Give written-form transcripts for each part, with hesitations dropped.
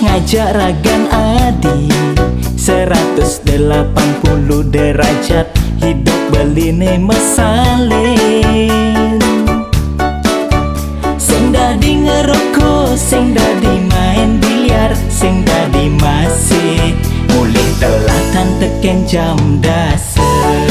Ngajak ragan adi 180 derajat hidup beline mesalin. Sing dadi ngerokok, sing dadi main biliar, sing dadi masih mulai telatan teken jam dasar.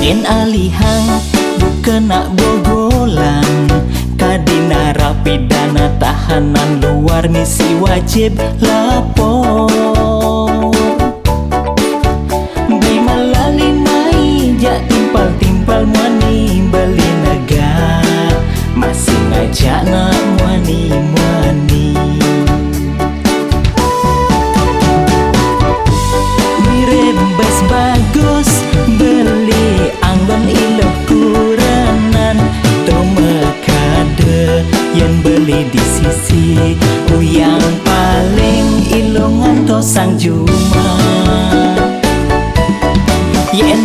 Yen alihang bukan nak bogolan, kadina rapidana tahanan luar misi wajib lapor. Beli malali mai jak timpal-timpal muani beli negara, masih ngajak nak muani-muani. Mirip bas bagus beli anggon ilo kuranan, yang beli di sisi yang paling ilungan to sang Juma. Yen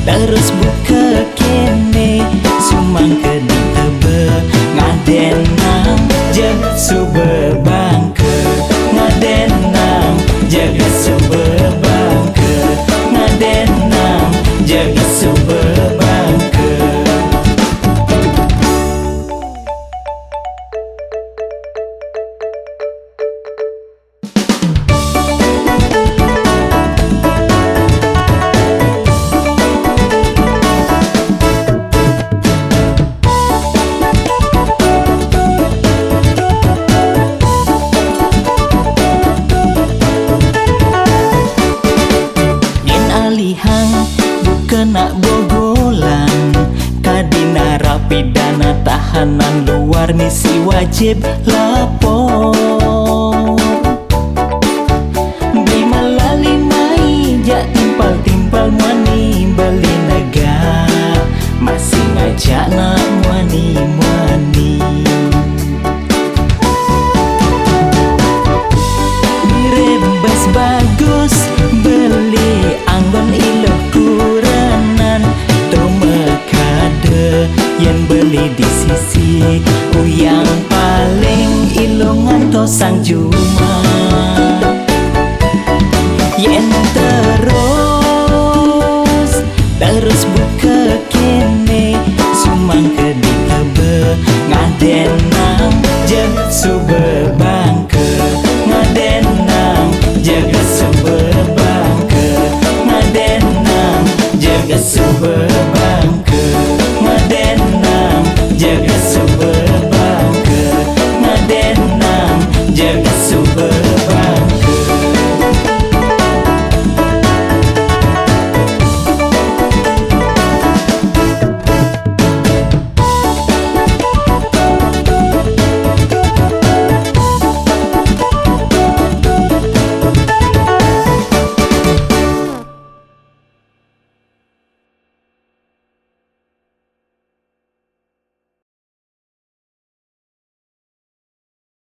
terus buka kene sumang ke di tebe ngadenang jeg sube bangke, ngadenang jeg sube bangke, ngadenang jeg sube bangke. Nak bogolan, kadina rapidana tahanan luar misi wajib lapor. Beli malali mai jak timpal-timpal muani beli negara, masih ngajak nak muani-muani. Mirip bas bagus beli anggon ilo yang beli di sisi yang paling ilungan to sang Juma. Yen terus